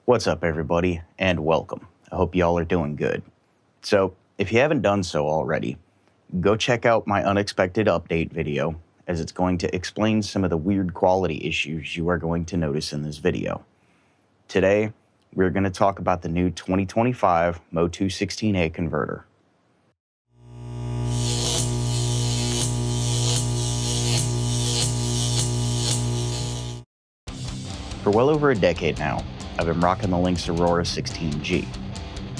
What's up, everybody, and welcome. I hope y'all are doing good. So, if you haven't done so already, go check out my unexpected update video, as it's going to explain some of the weird quality issues you are going to notice in this video. Today, we're going to talk about the new 2025 MOTU 16A converter. For well over a decade now, I've been rocking the Lynx Aurora 16G.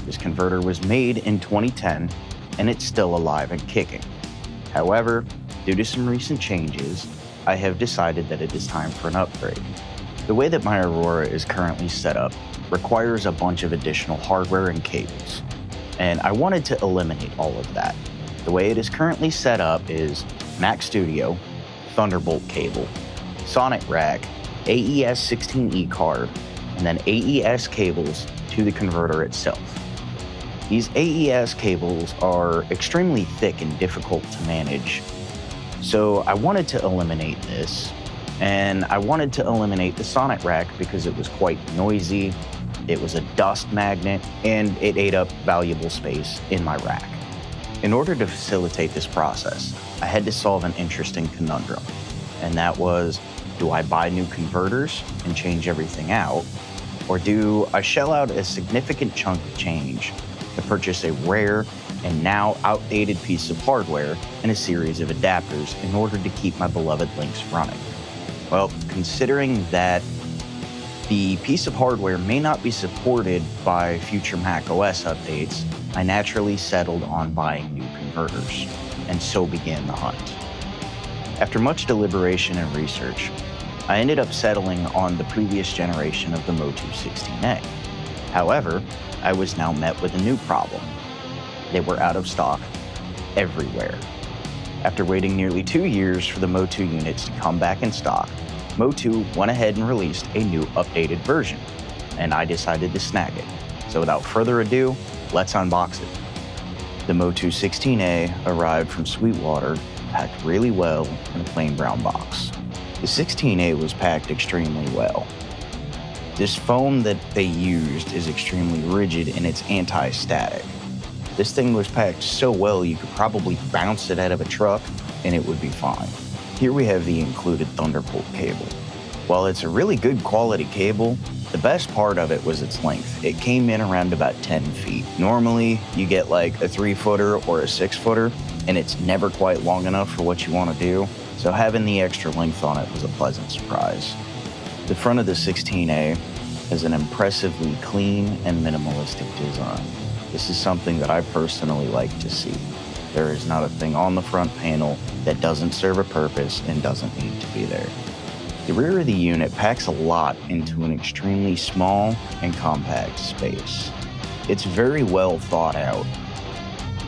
This converter was made in 2010, and it's still alive and kicking. However, due to some recent changes, I have decided that it is time for an upgrade. The way that my Aurora is currently set up requires a bunch of additional hardware and cables, and I wanted to eliminate all of that. The way it is currently set up is Mac Studio, Thunderbolt cable, Sonic rack, AES 16E card, and then AES cables to the converter itself. These AES cables are extremely thick and difficult to manage, so I wanted to eliminate this, and I wanted to eliminate the Sonic rack because it was quite noisy, it was a dust magnet, and it ate up valuable space in my rack. In order to facilitate this process, I had to solve an interesting conundrum, and that was, do I buy new converters and change everything out, or do I shell out a significant chunk of change to purchase a rare and now outdated piece of hardware and a series of adapters in order to keep my beloved Lynx running? Well, considering that the piece of hardware may not be supported by future macOS updates, I naturally settled on buying new converters, and so began the hunt. After much deliberation and research, I ended up settling on the previous generation of the MOTU 16A. However, I was now met with a new problem. They were out of stock everywhere. After waiting nearly 2 years for the MOTU units to come back in stock, MOTU went ahead and released a new updated version, and I decided to snag it. So without further ado, let's unbox it. The MOTU 16A arrived from Sweetwater, packed really well in a plain brown box. The 16A was packed extremely well. This foam that they used is extremely rigid and it's anti-static. This thing was packed so well you could probably bounce it out of a truck and it would be fine. Here we have the included Thunderbolt cable. While it's a really good quality cable, the best part of it was its length. It came in around about 10 feet. Normally, you get like a 3-footer or a 6-footer, and it's never quite long enough for what you want to do. So having the extra length on it was a pleasant surprise. The front of the 16A has an impressively clean and minimalistic design. This is something that I personally like to see. There is not a thing on the front panel that doesn't serve a purpose and doesn't need to be there. The rear of the unit packs a lot into an extremely small and compact space. It's very well thought out.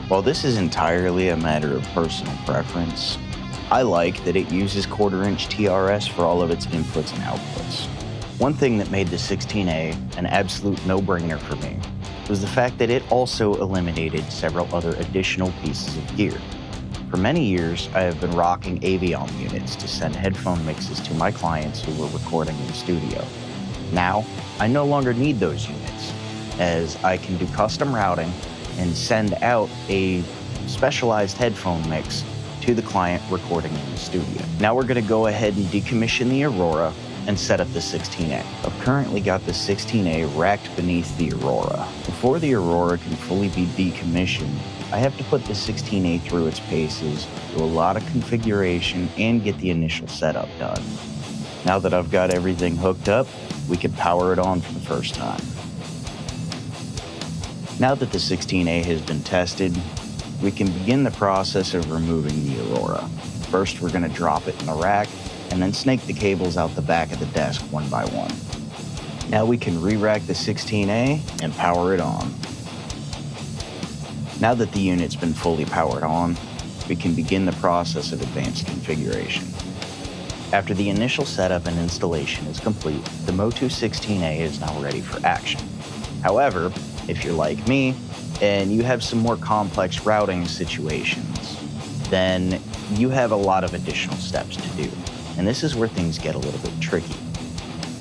While this is entirely a matter of personal preference, I like that it uses 1/4-inch TRS for all of its inputs and outputs. One thing that made the 16A an absolute no-brainer for me was the fact that it also eliminated several other additional pieces of gear. For many years, I have been rocking Avion units to send headphone mixes to my clients who were recording in the studio. Now, I no longer need those units, as I can do custom routing and send out a specialized headphone mix to the client recording in the studio. Now we're going to go ahead and decommission the Aurora and set up the 16A. I've currently got the 16A racked beneath the Aurora. Before the Aurora can fully be decommissioned, I have to put the 16A through its paces, do a lot of configuration, and get the initial setup done. Now that I've got everything hooked up, we can power it on for the first time. Now that the 16A has been tested, we can begin the process of removing the Aurora. First, we're going to drop it in the rack, and then snake the cables out the back of the desk one by one. Now we can re-rack the 16A and power it on. Now that the unit's been fully powered on, we can begin the process of advanced configuration. After the initial setup and installation is complete, the MOTU 16A is now ready for action. However, if you're like me, and you have some more complex routing situations, then you have a lot of additional steps to do. And this is where things get a little bit tricky.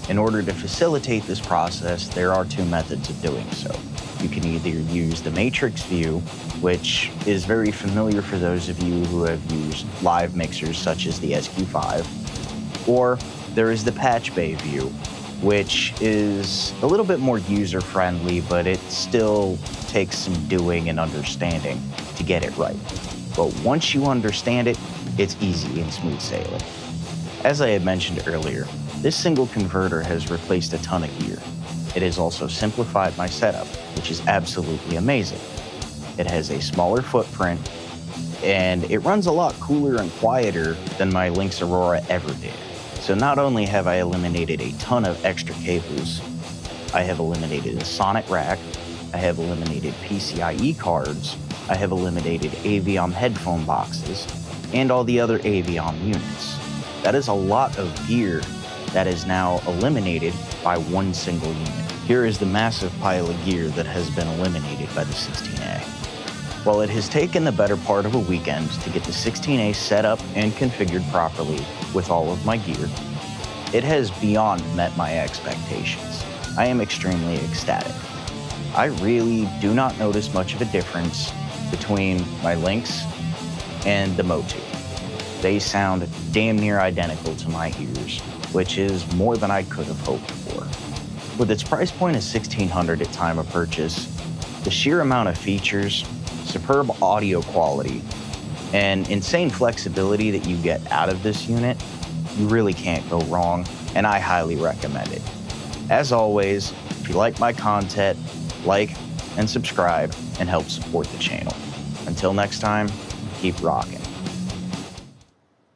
In order to facilitate this process, there are two methods of doing so. You can either use the matrix view, which is very familiar for those of you who have used live mixers such as the SQ5, or there is the patch bay view, which is a little bit more user-friendly, but it still takes some doing and understanding to get it right. But once you understand it, it's easy and smooth sailing. As I had mentioned earlier, this single converter has replaced a ton of gear. It has also simplified my setup, which is absolutely amazing. It has a smaller footprint, and it runs a lot cooler and quieter than my Lynx Aurora ever did. So not only have I eliminated a ton of extra cables, I have eliminated a sonic rack, I have eliminated PCIe cards, I have eliminated Aviom headphone boxes, and all the other Aviom units. That is a lot of gear that is now eliminated by one single unit. Here is the massive pile of gear that has been eliminated by the 16A. While it has taken the better part of a weekend to get the 16A set up and configured properly with all of my gear, it has beyond met my expectations. I am extremely ecstatic. I really do not notice much of a difference between my Lynx and the MOTU. They sound damn near identical to my ears, which is more than I could have hoped for. With its price point of $1,600 at time of purchase, the sheer amount of features, superb audio quality, and insane flexibility that you get out of this unit, you really can't go wrong, and I highly recommend it. As always, if you like my content, like and subscribe and help support the channel. Until next time, keep rocking.